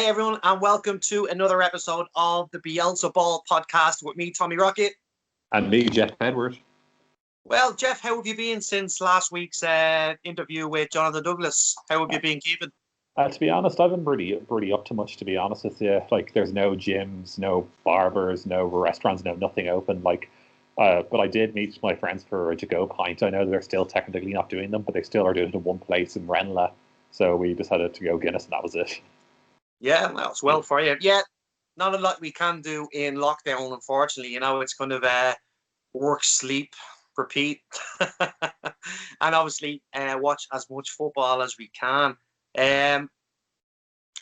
Hi, everyone, and welcome to another episode of the Bielsa Ball podcast with me, Tommy Rocket. And me, Jeff Edward. Well, Jeff, how have you been since last week's interview with Jonathan Douglas? How have you been keeping? To be honest, I've been pretty up to much, to be honest with you. Like, there's no gyms, no barbers, no restaurants, nothing open. But I did meet my friends for a to-go pint. I know they're still technically not doing them, but they still are doing it in one place in Renla. So we decided to go Guinness, and that was it. Yeah, that's well for you. Yeah, not a lot we can do in lockdown, unfortunately. You know, it's kind of work, sleep, repeat, and obviously watch as much football as we can.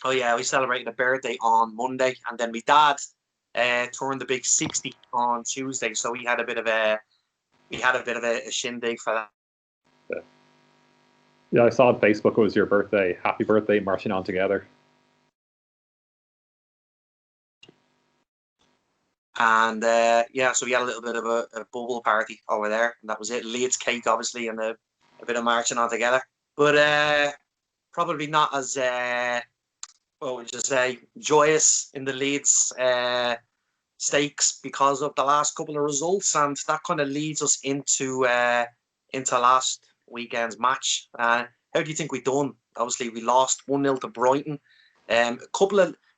Oh yeah, we celebrated a birthday on Monday, and then my dad turned the big 60 on Tuesday, so we had a bit of a shindig for that. Yeah, I saw on Facebook it was your birthday. Happy birthday, marching on together. And so we had a little bit of a bubble party over there, and that was it. Leeds cake, obviously, and a bit of marching on together. But probably not as joyous in the Leeds stakes because of the last couple of results, and that kind of leads us into last weekend's match. How do you think we done? Obviously, we lost 1-0 to Brighton.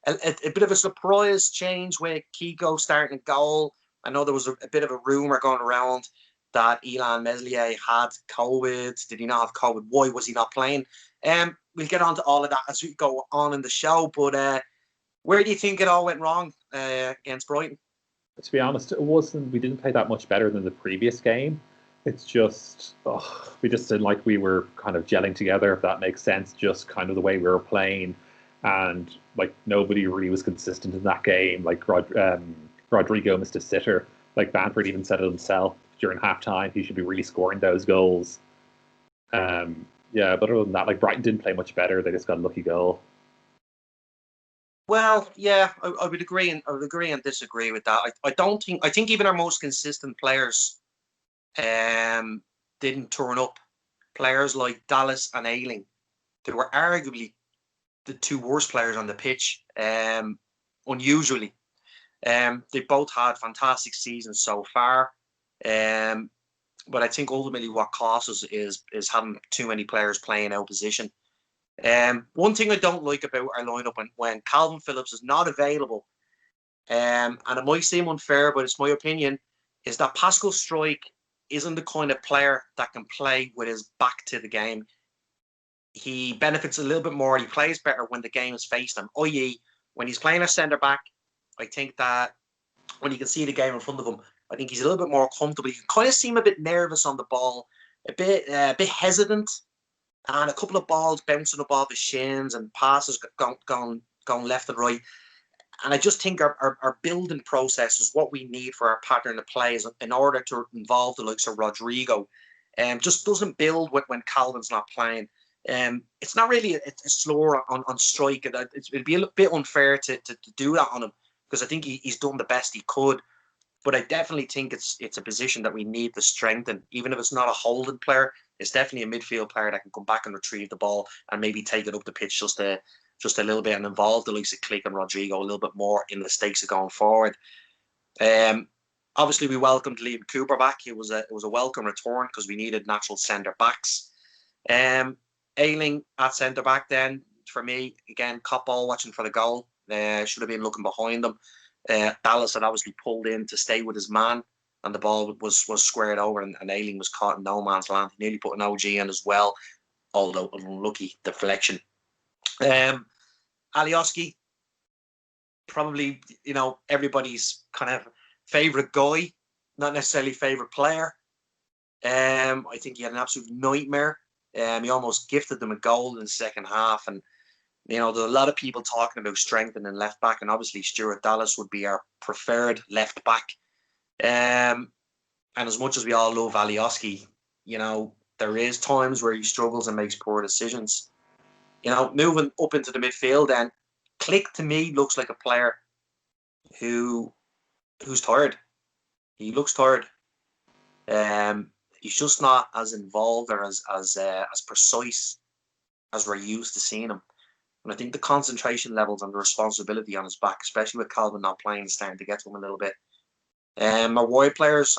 A bit of a surprise change with Kiko starting goal. I know there was a bit of a rumour going around that Elland Meslier had COVID. Did he not have COVID? Why was he not playing? We'll get on to all of that as we go on in the show. But where do you think it all went wrong against Brighton? To be honest, we didn't play that much better than the previous game. It's just, we just didn't like we were kind of gelling together, if that makes sense, just kind of the way we were playing. And like nobody really was consistent in that game. Like Rodrigo missed a sitter. Like Bamford even said it himself during halftime. He should be really scoring those goals. But other than that, like Brighton didn't play much better. They just got a lucky goal. Well, yeah, I would agree and disagree with that. I think even our most consistent players didn't turn up. Players like Dallas and Ayling, they were arguably the two worst players on the pitch, unusually. They both had fantastic seasons so far, but I think ultimately what costs us is having too many players playing out of position. One thing I don't like about our lineup when Calvin Phillips is not available, and it might seem unfair, but it's my opinion, is that Pascal Struijk isn't the kind of player that can play with his back to the game. He benefits a little bit more. He plays better when the game is facing him, i.e. when he's playing a centre-back. I think that when you can see the game in front of him, I think he's a little bit more comfortable. You can kind of see him a bit nervous on the ball, a bit hesitant, and a couple of balls bouncing above his shins and passes going left and right. And I just think our building process is what we need for our pattern of plays in order to involve the likes of Rodrigo. Just doesn't build when Calvin's not playing. It's not really a slower on Struijk. It'd be a bit unfair to do that on him because I think he's done the best he could. But I definitely think it's a position that we need to strengthen. Even if it's not a holding player, it's definitely a midfield player that can come back and retrieve the ball and maybe take it up the pitch just a little bit and involve the likes of Click and Rodrigo a little bit more in the stakes of going forward. Obviously, we welcomed Liam Cooper back. It was a welcome return because we needed natural centre backs. Ayling at centre back then, for me, again, cop ball watching for the goal. Should have been looking behind them. Dallas had obviously pulled in to stay with his man, and the ball was squared over, and Ayling was caught in no man's land. He nearly put an OG in as well, although an unlucky deflection. Alioski, probably, everybody's kind of favourite guy, not necessarily favourite player. I think he had an absolute nightmare. He almost gifted them a goal in the second half. And, there's a lot of people talking about strengthening left back. And obviously, Stuart Dallas would be our preferred left back. And as much as we all love Alioski, there is times where he struggles and makes poor decisions. Moving up into the midfield, then Click to me looks like a player who's tired. He looks tired. He's just not as involved or as precise as we're used to seeing him. And I think the concentration levels and the responsibility on his back, especially with Calvin not playing, is starting to get to him a little bit. Some wide players,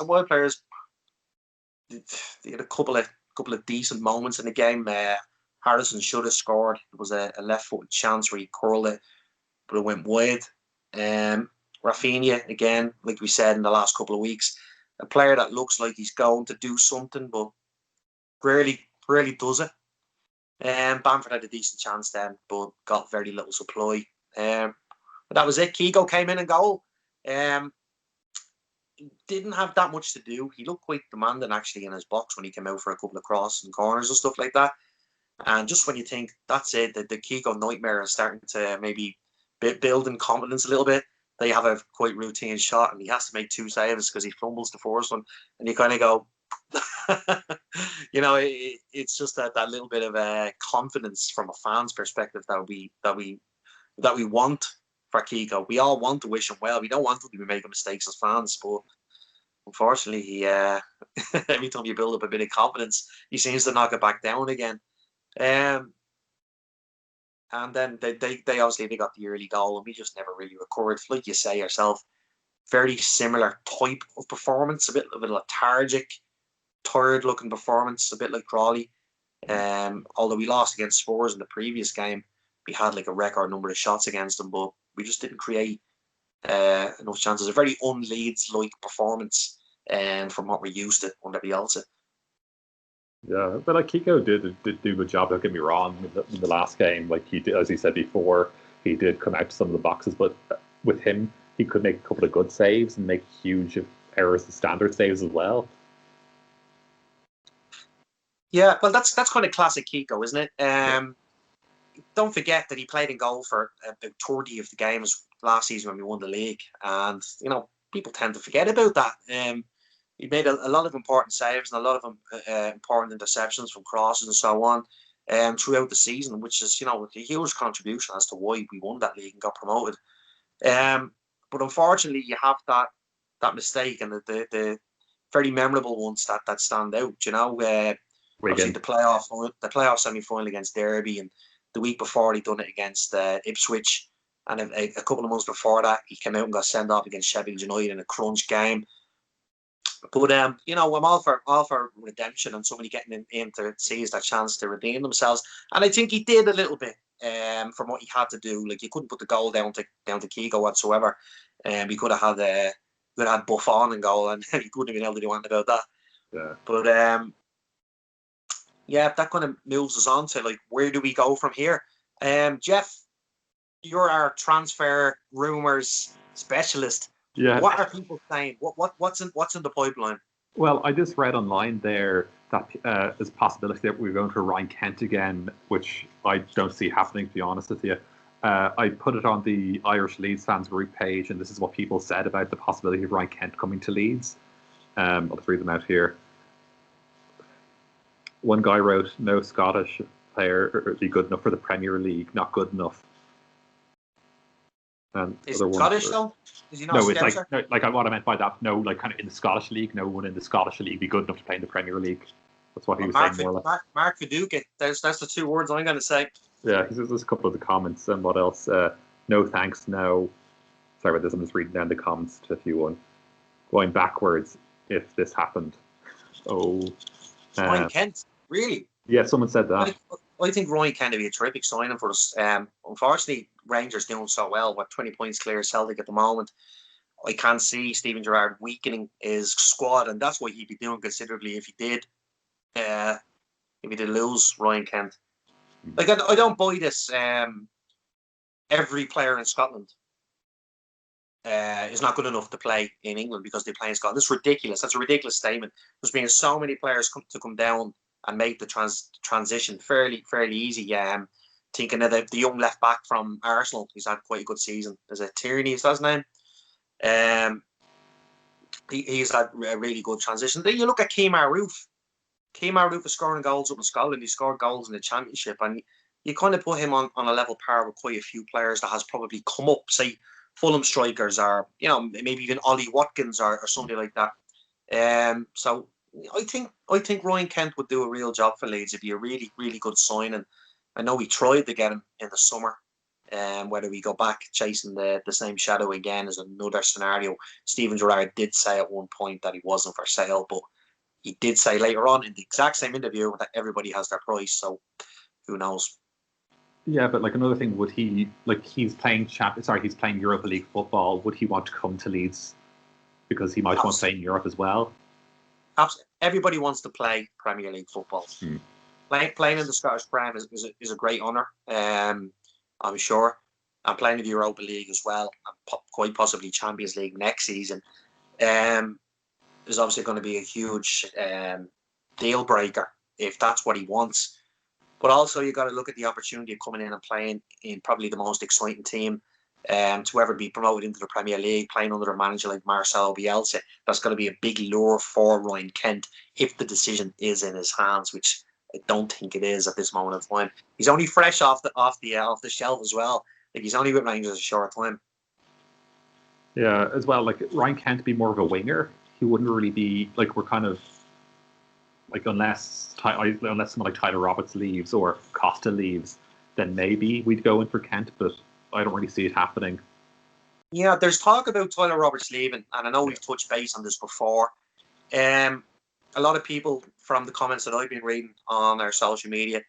they had a couple of decent moments in the game. Harrison should have scored. There was a left-footed chance where he curled it, but it went wide. Rafinha, again, like we said in the last couple of weeks, a player that looks like he's going to do something, but rarely does it. Bamford had a decent chance then, but got very little supply. But that was it. Keego came in and goal. Didn't have that much to do. He looked quite demanding actually in his box when he came out for a couple of crosses and corners and stuff like that. And just when you think that's it, the Keego nightmare is starting to maybe build in confidence a little bit. They have a quite routine shot, and he has to make 2 saves because he fumbles the first one, and you kind of go, it's just that little bit of confidence from a fan's perspective that we want for Keego. We all want to wish him well. We don't want him to be making mistakes as fans, but unfortunately, he every time you build up a bit of confidence, he seems to knock it back down again. And then they obviously got the early goal, and we just never really recovered. Like you say yourself, very similar type of performance, a bit of a lethargic, tired-looking performance, a bit like Crawley. Although we lost against Spurs in the previous game, we had like a record number of shots against them, but we just didn't create enough chances. A very un-Leeds-like performance, from what we're used to under Bielsa. Yeah, but like Keego did do a good job. Don't get me wrong. In the last game, like he did, as he said before, he did come out to some of the boxes. But with him, he could make a couple of good saves and make huge errors and standard saves as well. Yeah, well, that's kind of classic Keego, isn't it? Don't forget that he played in goal for about 30 of the games last season when we won the league, and people tend to forget about that. He made a lot of important saves and a lot of important interceptions from crosses and so on throughout the season, which is a huge contribution as to why we won that league and got promoted. But unfortunately, you have that mistake and the very memorable ones that stand out. Obviously the playoff semi-final against Derby, and the week before he done it against Ipswich, and a couple of months before that he came out and got sent off against Sheffield United in a crunch game. But I'm all for redemption and somebody getting in to seize that chance to redeem themselves, and I think he did a little bit from what he had to do. Like, you couldn't put the goal down to Keego whatsoever. He could have had Buffon in goal, and he couldn't have been able to do anything about that. Yeah. But that kind of moves us on to like, where do we go from here? Jeff, you're our transfer rumours specialist. Yeah. What are people saying? What's in the pipeline? Well, I just read online there that there's a possibility that we're going to Ryan Kent again, which I don't see happening, to be honest with you. I put it on the Irish Leeds fans group page, and this is what people said about the possibility of Ryan Kent coming to Leeds. I'll just read them out here. One guy wrote, "No Scottish player be good enough for the Premier League, not good enough." Is he Scottish though? Is he not? No, it's like what I meant by that. No, like kind of in the Scottish League, no one in the Scottish League be good enough to play in the Premier League. That's what he was saying more or less. Mark Viduka. That's the 2 words I'm going to say. Yeah, there's a couple of the comments. And what else? No thanks, no. Sorry about this. I'm just reading down the comments to a few one. Going backwards, if this happened. Ryan Kent, really? Yeah, someone said that. I think Ryan Kent would be a terrific signing for us. Unfortunately, Rangers doing so well. What 20 points clear Celtic at the moment. I can't see Stephen Gerrard weakening his squad, and that's what he'd be doing considerably if he did lose Ryan Kent. Like, I don't buy this. Every player in Scotland is not good enough to play in England because they play in Scotland. That's ridiculous. That's a ridiculous statement. There's been so many players come down and make the transition fairly easy. Thinking of the young left back from Arsenal, he's had quite a good season. Is it Tierney? Is that his name? He's had a really good transition. Then you look at Kemar Roofe. Kemar Roofe is scoring goals up in Scotland. He scored goals in the Championship, and you kind of put him on a level par with quite a few players that has probably come up, say Fulham strikers, or maybe even Ollie Watkins or something like that. So I think Ryan Kent would do a real job for Leeds. It'd be a really, really good signing. I know we tried to get him in the summer, Whether we go back chasing the same shadow again is another scenario. Steven Gerrard did say at one point that he wasn't for sale, but he did say later on in the exact same interview that everybody has their price. So who knows? Yeah, but like another thing, would he he's playing he's playing Europa League football? Would he want to come to Leeds because he might want to play in Europe as well? Absolutely. Everybody wants to play Premier League football. Playing in the Scottish Prem is a great honour. I'm sure. And playing in the Europa League as well, and quite possibly Champions League next season, is obviously going to be a huge deal breaker if that's what he wants. But also, you got to look at the opportunity of coming in and playing in probably the most exciting team to ever be promoted into the Premier League, playing under a manager like Marcelo Bielsa. That's going to be a big lure for Ryan Kent if the decision is in his hands, which I don't think it is at this moment of time. He's only fresh off the shelf as well. Like, he's only with Rangers a short time. Yeah, as well. Like, Ryan Kent be more of a winger. He wouldn't really be like, we're kind of like, unless someone like Tyler Roberts leaves or Costa leaves, then maybe we'd go in for Kent. But I don't really see it happening. Yeah, there's talk about Tyler Roberts leaving, and I know we've touched base on this before. A lot of people from the comments that I've been reading on our social media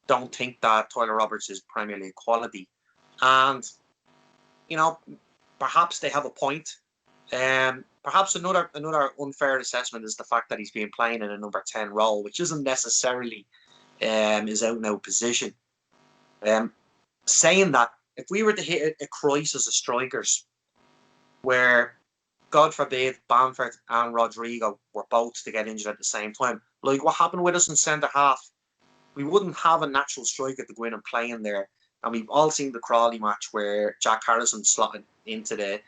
don't think that Tyler Roberts is Premier League quality, and perhaps they have a point. Perhaps another unfair assessment is the fact that he's been playing in a number 10 role, which isn't necessarily his out and out position. Saying that, if we were to hit a crisis of strikers, where God forbid Bamford and Rodrigo were both to get injured at the same time, like what happened with us in centre half, we wouldn't have a natural striker to go in and play in there. And we've all seen the Crawley match where Jack Harrison slotted into the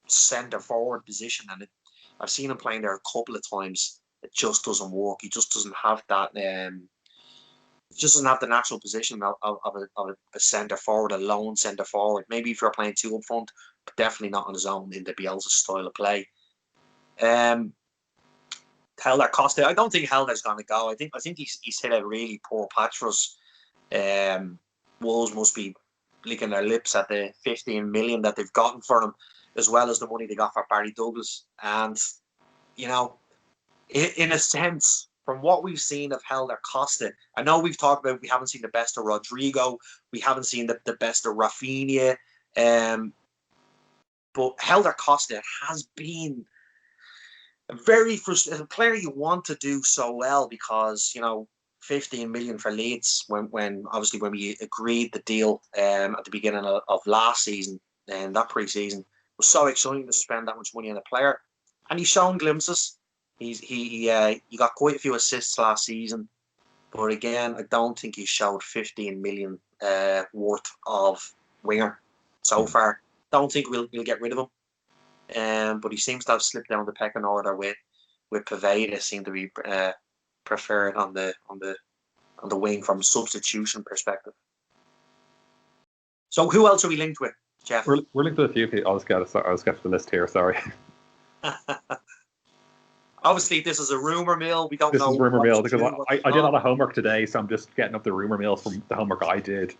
centre forward position, and I've seen him playing there a couple of times. It just doesn't work. He just doesn't have that. Just doesn't have the natural position of a centre forward, a lone centre forward. Maybe if you're playing two up front, but definitely not on his own in the Bielsa style of play. Helder Costa, I don't think Helder's going to go. I think he's hit a really poor patch for us. Wolves must be licking their lips at the 15 million that they've gotten for him, as well as the money they got for Barry Douglas. And, in a sense, from what we've seen of Helder Costa, I know we've talked about we haven't seen the best of Rodrigo, we haven't seen the best of Rafinha, but Helder Costa has been a very frustrating player you want to do so well, because 15 million for Leeds when obviously when we agreed the deal at the beginning of last season, and that pre-season was so exciting to spend that much money on a player, and he's shown glimpses. He got quite a few assists last season, but again, I don't think he showed 15 million worth of winger so far. Don't think we'll get rid of him, but he seems to have slipped down the pecking order with Pavetta. Seem to be preferred on the wing from a substitution perspective. So who else are we linked with, Jeff? We're linked with a few people. I was get the list here. Sorry. Obviously, this is a rumor mill. We don't know. This is rumor mill because I did a lot of homework today, so I'm just getting up the rumor mill from the homework I did.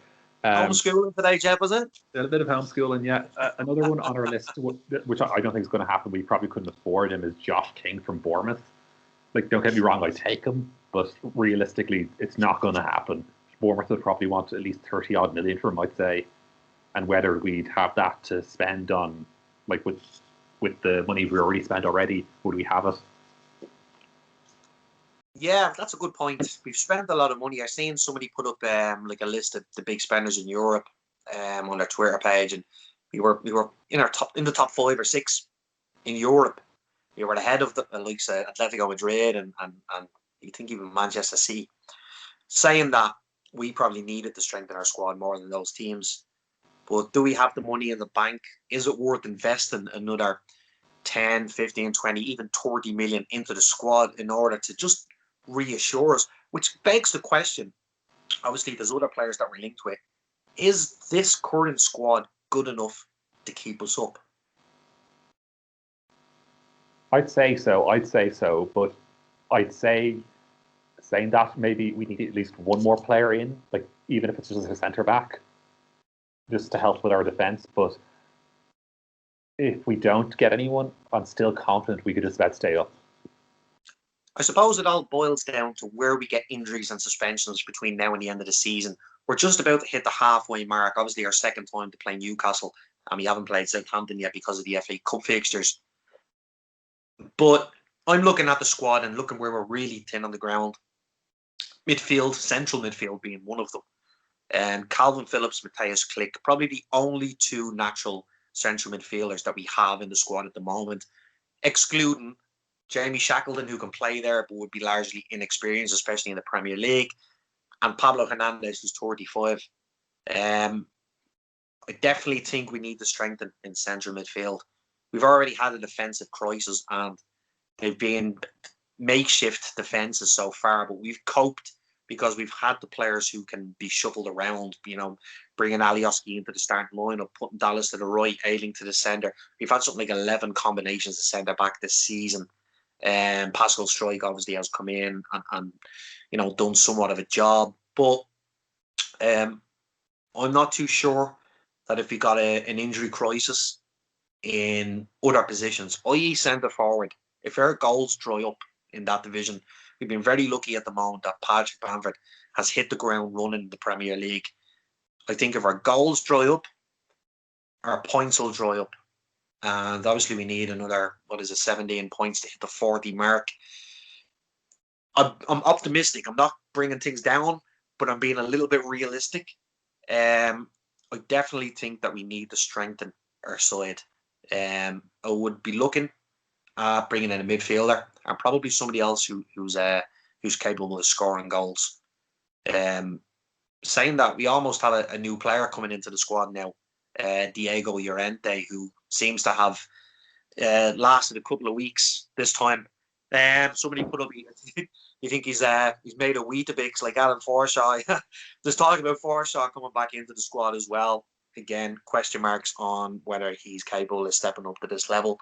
Homeschooling today, Jeff, was it? A bit of homeschooling, yeah. Another one on our list, which I don't think is going to happen, we probably couldn't afford him, is Josh King from Bournemouth. Like, don't get me wrong, I take him, but realistically, it's not going to happen. Bournemouth would probably want at least 30 odd million for him, I'd say. And whether we'd have that to spend on, like, with the money we already spent already, would we have it? Yeah, that's a good point. We've spent a lot of money. I've seen somebody put up like a list of the big spenders in Europe on their Twitter page, and we were in the top 5 or 6 in Europe. We were ahead of the likes of Atletico Madrid and you think even Manchester City. Saying that, we probably needed to strengthen our squad more than those teams. But do we have the money in the bank? Is it worth investing another 10, 15, 20, even 30 million into the squad in order to just reassure us? Which begs the question, obviously there's other players that we're linked with. Is this current squad good enough to keep us up? I'd say so, but I'd say, saying that, maybe we need at least one more player in, like, even if it's just a centre back. just to help with our defence. But if we don't get anyone, I'm still confident we could just about stay up. I suppose it all boils down to where we get injuries and suspensions between now and the end of the season. We're just about to hit the halfway mark. Obviously, our second time to play Newcastle, and we haven't played Southampton yet because of the FA Cup fixtures. But I'm looking at the squad and looking where we're really thin on the ground. Midfield, central midfield being one of them. Calvin Phillips, Matthias Klick, probably the only two natural central midfielders that we have in the squad at the moment, excluding Jamie Shackleton, who can play there but would be largely inexperienced, especially in the Premier League, and Pablo Hernandez, who's 35. I definitely think we need to strengthen in central midfield. We've already had a defensive crisis, and they've been makeshift defenses so far, but we've coped because we've had the players who can be shuffled around, bringing Alioski into the starting lineup, putting Dallas to the right, Ayling to the centre. We've had something like 11 combinations of centre back this season. Pascal Struijk obviously has come in and done somewhat of a job, but I'm not too sure that if we got an injury crisis in other positions, i.e. centre forward, if our goals dry up in that division, we've been very lucky at the moment that Patrick Bamford has hit the ground running in the Premier League. I think if our goals dry up, our points will dry up. And obviously we need another, 17 points to hit the 40 mark. I'm optimistic. I'm not bringing things down, but I'm being a little bit realistic. I definitely think that we need to strengthen our side. I would be looking at bringing in a midfielder and probably somebody else who's capable of scoring goals. Saying that, we almost have a new player coming into the squad now, Diego Llorente, who seems to have lasted a couple of weeks this time. Somebody put up, you think he's made a Weetabix like Alan Forshaw. There's talk about Forshaw coming back into the squad as well. Again, question marks on whether he's capable of stepping up to this level.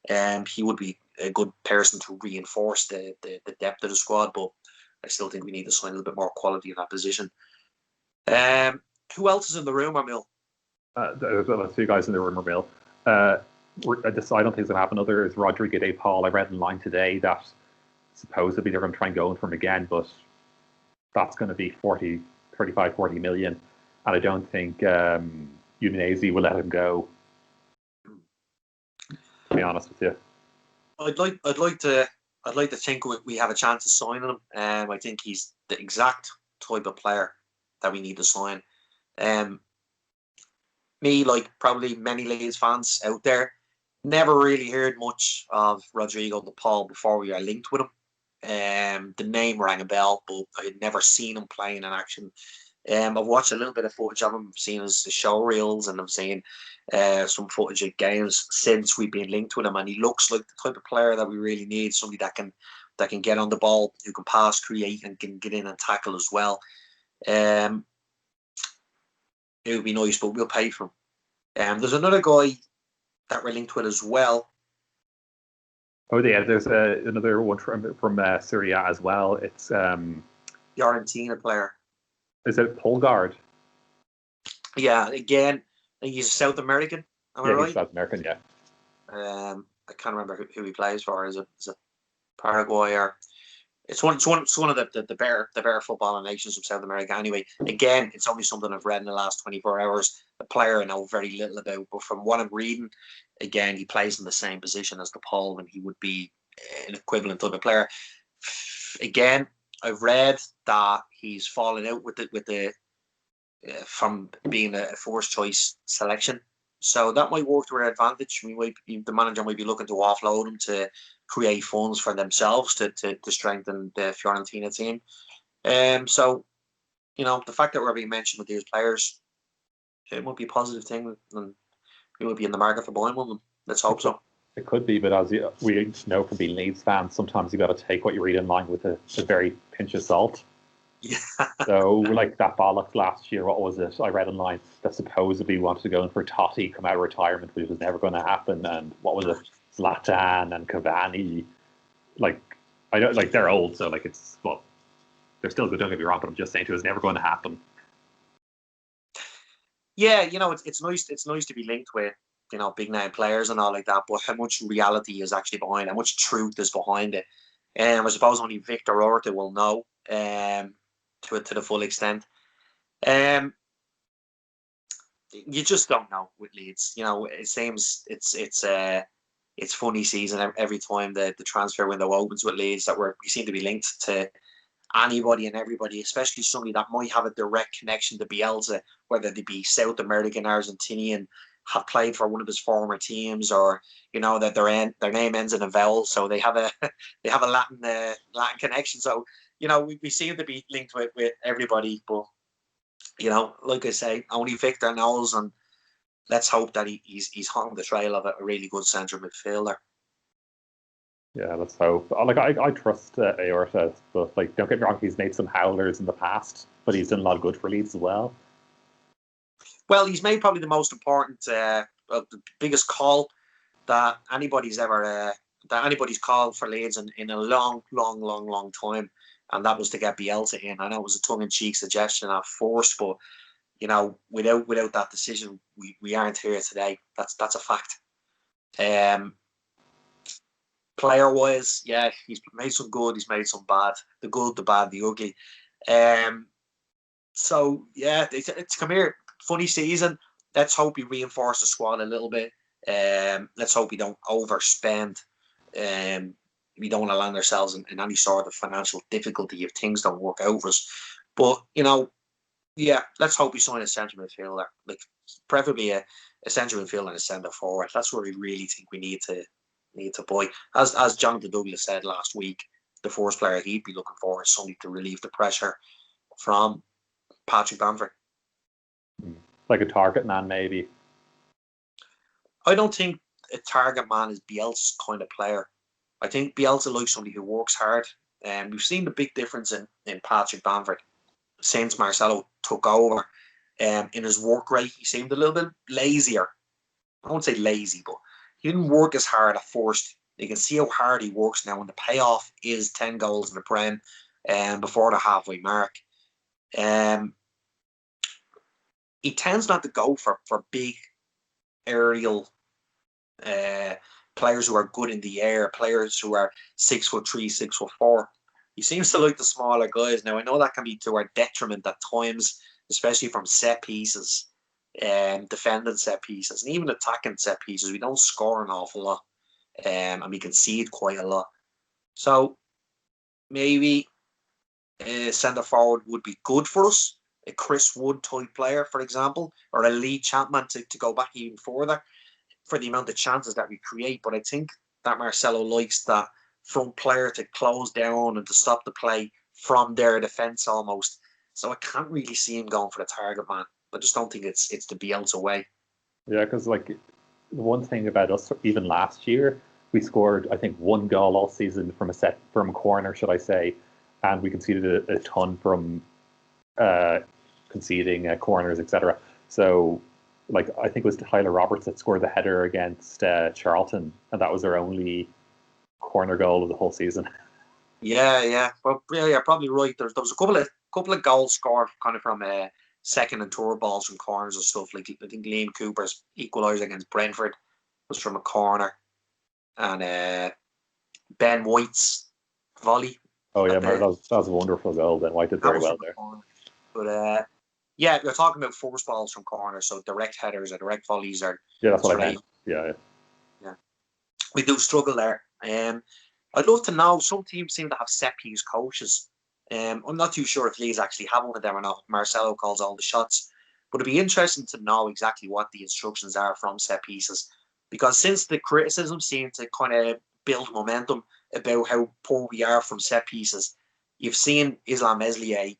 He would be a good person to reinforce the depth of the squad, but I still think we need to sign a little bit more quality in that position. Who else is in the rumour mill? There's a few guys in the rumour mill. I don't think it's going to happen. Other is Rodrigo de Paul. I read in line today that supposedly they're going to try and go in for him again, but that's going to be 35, 40 million. And I don't think Udinese will let him go, to be honest with you. I'd like to think we have a chance of signing him. I think he's the exact type of player that we need to sign. Me, like probably many Leeds fans out there, never really heard much of Rodrigo de Paul before we were linked with him. The name rang a bell, but I had never seen him playing in action. I've watched a little bit of footage of him, seen his show reels, and I've seen some footage of games since we've been linked with him, and he looks like the type of player that we really need, somebody that can get on the ball, who can pass, create, and can get in and tackle as well. It would be nice, but we'll pay for him. There's another guy that we're linked with as well. Oh yeah, there's another one from Syria as well. It's the Argentina player. Is it Polgard? Yeah, again, I think he's South American. Am I right? He's South American, yeah. I can't remember who he plays for. Is it Paraguay or? It's one of the better footballing nations of South America. Anyway, again, it's only something I've read in the last 24 hours. The player I know very little about, but from what I'm reading, again, he plays in the same position as DePaul, and he would be an equivalent type of player. Again, I've read that he's fallen out with the from being a first choice selection, so that might work to our advantage. The manager might be looking to offload him to create funds for themselves to strengthen the Fiorentina team. So, the fact that we're being mentioned with these players, it might be a positive thing, and we might be in the market for buying one of them. Let's hope so. It could be, but as we know from being Leeds fans, sometimes you got to take what you read in line with a very pinch of salt. Yeah. So, like that bollocks last year, what was it? I read in line that supposedly wanted to go in for Totti, come out of retirement, which was never going to happen. And what was it? Zlatan and Cavani. Like, I don't like they're old, so like they're still good. Don't get me wrong, but I'm just saying it was never going to happen. Yeah, it's nice. It's nice to be linked with big name players and all like that. But how much reality is actually behind? How much truth is behind it? I suppose only Victor Orta will know to the full extent. You just don't know with Leeds. It seems it's funny season every time the transfer window opens with Leeds that we seem to be linked to anybody and everybody, especially somebody that might have a direct connection to Bielsa, whether they be South American, Argentinian, have played for one of his former teams, or that their name ends in a vowel, so they have a they have a Latin connection. So we seem to be linked with everybody, but like I say, only Victor knows, and let's hope that he's on the trail of a really good central midfielder. Yeah, let's hope. I trust Aorta, but don't get me wrong, he's made some howlers in the past, but he's done a lot of good for Leeds as well. Well, he's made probably the most important, the biggest call that anybody's called for Leeds in a long time, and that was to get Bielsa in. I know it was a tongue-in-cheek suggestion at first, but without that decision, we aren't here today. That's a fact. Player wise, yeah, he's made some good, he's made some bad. The good, the bad, the ugly. So yeah, it's come here. Funny season. Let's hope we reinforce the squad a little bit. Let's hope we don't overspend. We don't want to land ourselves in any sort of financial difficulty if things don't work out for us. But yeah, let's hope we sign a central midfielder, preferably a central midfielder and a centre forward. That's where we really think we need to buy. As Jonathan Douglas said last week, the first player he'd be looking for is somebody to relieve the pressure from Patrick Bamford. Like a target man, maybe. I don't think a target man is Bielsa's kind of player. I think Bielsa likes somebody who works hard. And we've seen the big difference in Patrick Bamford since Marcelo took over. In his work rate, he seemed a little bit lazier. I won't say lazy, but he didn't work as hard at first. You can see how hard he works now, and the payoff is 10 goals in the Prem before the halfway mark. He tends not to go for big aerial players who are good in the air, players who are 6'3", 6'4". He seems to like the smaller guys. Now I know that can be to our detriment at times, especially from set pieces, defending set pieces, and even attacking set pieces. We don't score an awful lot, and we concede quite a lot. So maybe a centre forward would be good for us. A Chris Wood type player, for example, or a Lee Chapman to go back even further for the amount of chances that we create. But I think that Marcelo likes that front player to close down and to stop the play from their defence almost. So I can't really see him going for the target man. I just don't think it's the Bielsa way. Yeah, because the one thing about us, even last year, we scored, I think, 1 goal all season from a corner, should I say, and we conceded a ton from conceding corners, etc. So, I think it was Tyler Roberts that scored the header against Charlton, and that was our only corner goal of the whole season. Yeah. Well, yeah, you're probably right. There was a couple of goals scored kind of from second and third balls from corners and stuff. I think Liam Cooper's equaliser against Brentford was from a corner, and Ben White's volley. Oh yeah, that was a wonderful goal. Ben White did very well there. But yeah, we're talking about force balls from corners, so direct headers or direct volleys are. Yeah, that's what I meant. Yeah. We do struggle there. I'd love to know. Some teams seem to have set piece coaches. I'm not too sure if Leeds actually have one of them or not. Marcelo calls all the shots, but it'd be interesting to know exactly what the instructions are from set pieces, because since the criticism seemed to kind of build momentum about how poor we are from set pieces, you've seen Islam Meslier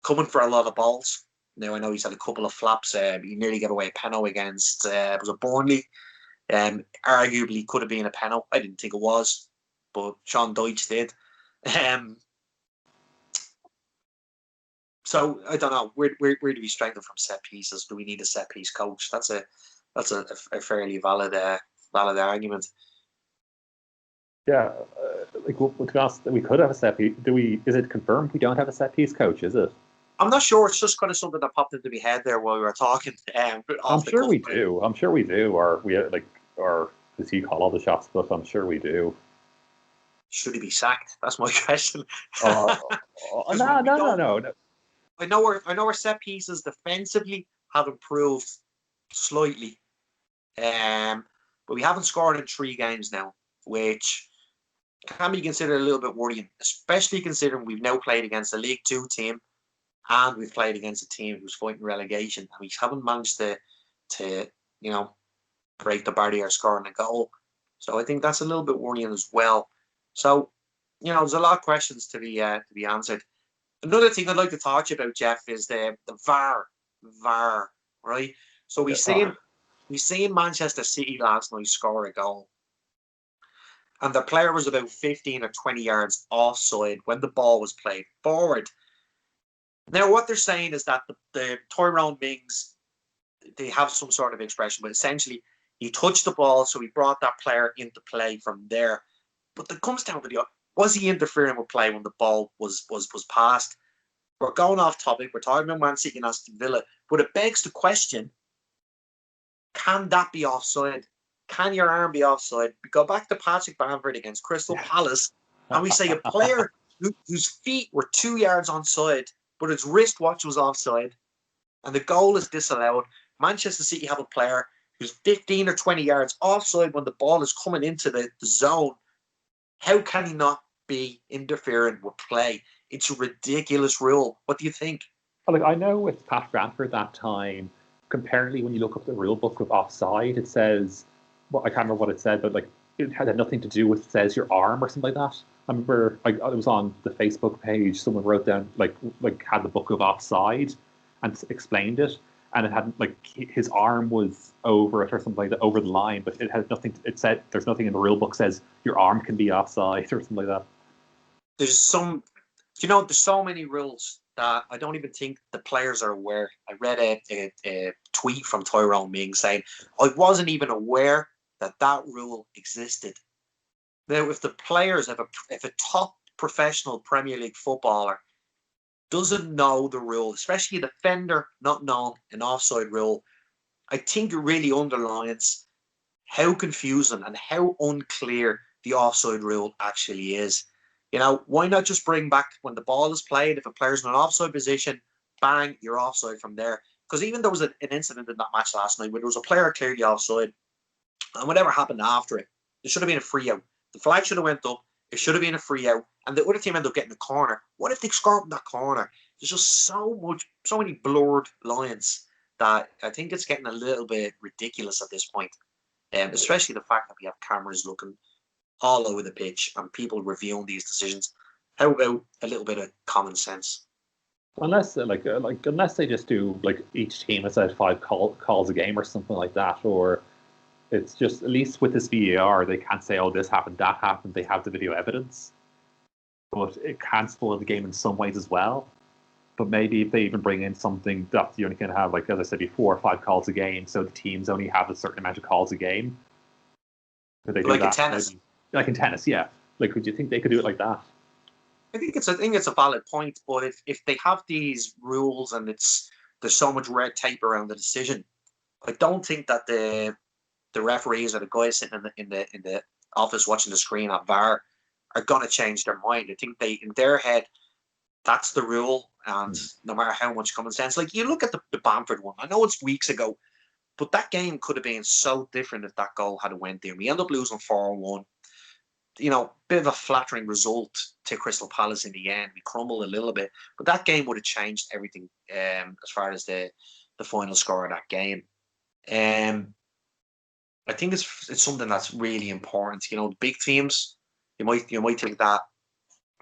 coming for a lot of balls. Now I know he's had a couple of flaps. He nearly gave away a penalty against was it Burnley? Arguably could have been a penalty. I didn't think it was, but Sean Dyche did. So I don't know. Where do we strengthen from set pieces? Do we need a set piece coach? That's a fairly valid argument. Yeah, to be honest, we could have a set piece. Is it confirmed we don't have a set piece coach? Is it? I'm not sure. It's just kind of something that popped into my head there while we were talking. I'm Off the sure cuff. we do. I'm sure we do. Or we like, or does he call all the shots? But I'm sure we do. Should he be sacked? That's my question. Because No, we no, no, don't. no. I know our set pieces defensively have improved slightly, but we haven't scored in 3 games now, which can be considered a little bit worrying, especially considering we've now played against a League Two team and we've played against a team who's fighting relegation, and we haven't managed to you know break the barrier scoring a goal. So I think that's a little bit worrying as well. So there's a lot of questions to be answered. Another thing I'd like to talk to you about, Jeff, is the VAR, right? So we seen Manchester City last night score a goal, and the player was about 15 or 20 yards offside when the ball was played forward. Now, what they're saying is that the Tyrone Mings, they have some sort of expression, but essentially he touched the ball, so he brought that player into play from there. But it comes down to was he interfering with play when the ball was passed? We're going off topic. We're talking about Man City and Aston Villa, but it begs the question: can that be offside? Can your arm be offside? We go back to Patrick Bamford against Crystal Palace, and we say a player whose feet were 2 yards onside, but his wristwatch was offside, and the goal is disallowed. Manchester City have a player who's 15 or 20 yards offside when the ball is coming into the zone. How can he not be interfering with play? It's a ridiculous rule. What do you think? Well, I know with Pat Bamford that time, apparently when you look up the rule book of offside, it says, well, I can't remember what it said, but it had nothing to do with, it says your arm or something like that. I remember it was on the Facebook page. Someone wrote down had the book of offside and explained it, and it had his arm was over it or something like that, over the line, but it had nothing. It said there's nothing in the rule book says your arm can be offside or something like that. There's so many rules that I don't even think the players are aware. I read a tweet from Tyrone Ming saying, I wasn't even aware that rule existed. Now, if the players, if a top professional Premier League footballer doesn't know the rule, especially a defender not knowing an offside rule, I think it really underlines how confusing and how unclear the offside rule actually is. Why not just bring back when the ball is played, if a player's in an offside position, bang, you're offside from there. Because even there was an incident in that match last night where there was a player clearly offside, and whatever happened after it, there should have been a free out. The flag should have went up, it should have been a free out, and the other team ended up getting the corner. What if they scored in that corner? There's just so many blurred lines that I think it's getting a little bit ridiculous at this point. Especially the fact that we have cameras looking all over the pitch and people reviewing these decisions. How about a little bit of common sense? Unless unless they just do each team has had 5 calls a game or something like that, or it's just at least with this VAR they can't say, oh, this happened, that happened. They have the video evidence, but it can spoil the game in some ways as well. But maybe if they even bring in something that you only can have, as I said before, 5 calls a game, so the teams only have a certain amount of calls a game. Could they do like that? in tennis? Maybe? Like in tennis, yeah. Would you think they could do it like that? I think it's a valid point, but if they have these rules and there's so much red tape around the decision, I don't think that the referees or the guys sitting in the office watching the screen at VAR are gonna change their mind. I think they in their head that's the rule, and no matter how much common sense, you look at the Bamford one. I know it's weeks ago, but that game could have been so different if that goal had went there. We end up losing 4-1. Bit of a flattering result to Crystal Palace in the end. We crumbled a little bit, but that game would have changed everything as far as the final score of that game. I think it's something that's really important. The big teams, you might think that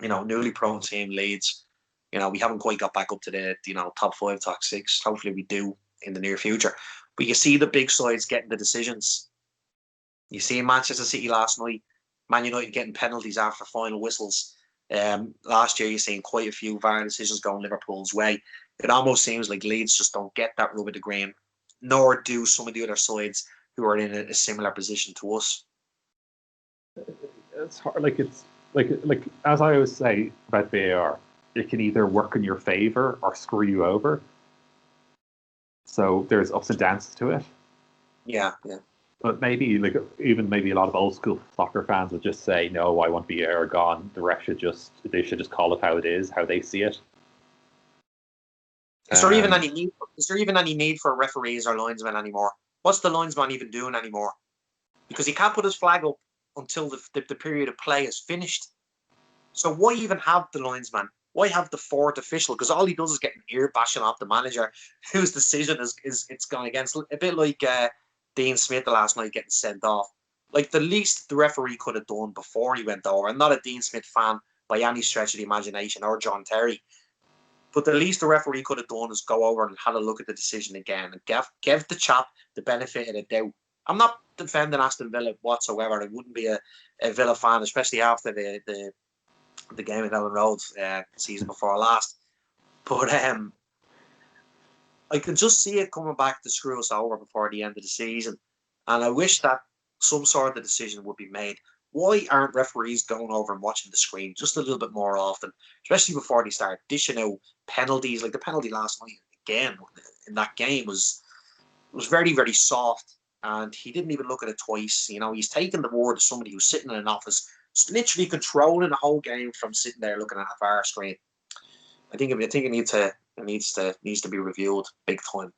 newly prone team Leeds. We haven't quite got back up to the top 5, top 6. Hopefully, we do in the near future. But you see the big sides getting the decisions. You see Manchester City last night, Man United getting penalties after final whistles. Last year, you're seeing quite a few VAR decisions going Liverpool's way. It almost seems like Leeds just don't get that rub of the green, nor do some of the other sides who are in a similar position to us. It's hard. It's as I always say about VAR, it can either work in your favour or screw you over. So there's ups and downs to it. Yeah, yeah. But maybe maybe a lot of old school soccer fans would just say, no, I want VAR gone. The ref should just call it how it is, how they see it. Is there even any need? Is there even any need for referees or linesmen anymore? What's the linesman even doing anymore? Because he can't put his flag up until the period of play is finished. So why even have the linesman? Why have the fourth official? Because all he does is get an ear bashing off the manager, whose decision is it's gone against. A bit like Dean Smith the last night getting sent off. Like the least the referee could have done before he went over. I'm not a Dean Smith fan by any stretch of the imagination, or John Terry. But the least the referee could have done is go over and had a look at the decision again and give the chap the benefit of the doubt. I'm not defending Aston Villa whatsoever. I wouldn't be a Villa fan, especially after the game at Elland Road season before last. But I can just see it coming back to screw us over before the end of the season. And I wish that some sort of decision would be made. Why aren't referees going over and watching the screen just a little bit more often, especially before they start dishing out penalties? Like the penalty last night again in that game was very, very soft, and he didn't even look at it twice. You know, he's taken the word of somebody who's sitting in an office, literally controlling the whole game from sitting there looking at a VAR screen. I think it needs to be reviewed big time.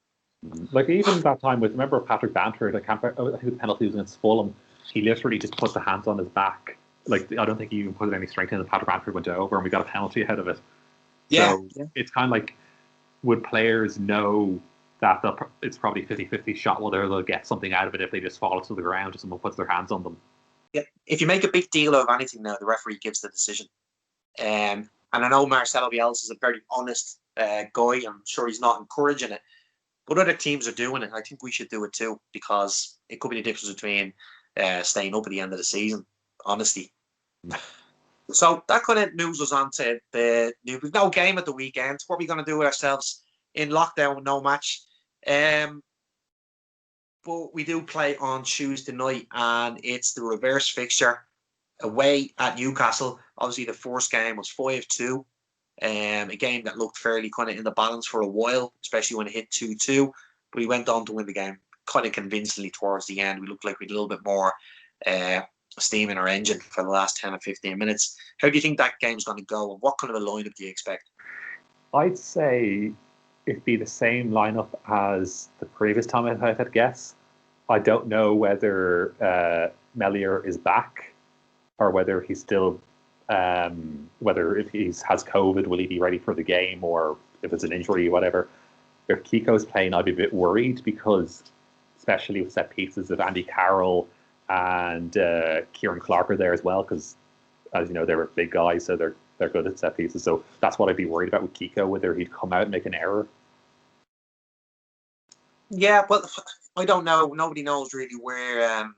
Like even that time with, remember Patrick Bamford, I think the penalty was against Fulham. He literally just put the hands on his back. Like I don't think he even put any strength in it. Patrick Bamford went over, and we got a penalty ahead of it. Yeah, so it's kind of like, would players know that it's probably 50-50 shot whether they'll get something out of it if they just fall to the ground or someone puts their hands on them? Yeah, if you make a big deal of anything now, the referee gives the decision. And I know Marcelo Bielsa is a very honest guy. I'm sure he's not encouraging it, but other teams are doing it. I think we should do it too, because it could be the difference between staying up at the end of the season. Honesty. So that kind of moves us on to we've no game at the weekend. What are we going to do with ourselves in lockdown? No match. But we do play on Tuesday night, and it's the reverse fixture away at Newcastle. Obviously, the first game was 5-2. A game that looked fairly kind of in the balance for a while, especially when it hit 2-2. But we went on to win the game kind of convincingly towards the end. We looked like we had a little bit more steam in our engine for the last 10 or 15 minutes. How do you think that game's going to go, and what kind of a lineup do you expect? I'd say it'd be the same lineup as the previous time I had guess. I don't know whether Melier is back or whether he's still, whether if he has COVID, will he be ready for the game, or if it's an injury or whatever. If Kiko's playing, I'd be a bit worried, because especially with set pieces of Andy Carroll and Kieran Clark are there as well, because as you know, they're big guys, so they're good at set pieces. So that's what I'd be worried about with Kiko, whether he'd come out and make an error. Yeah, well, I don't know. Nobody knows really where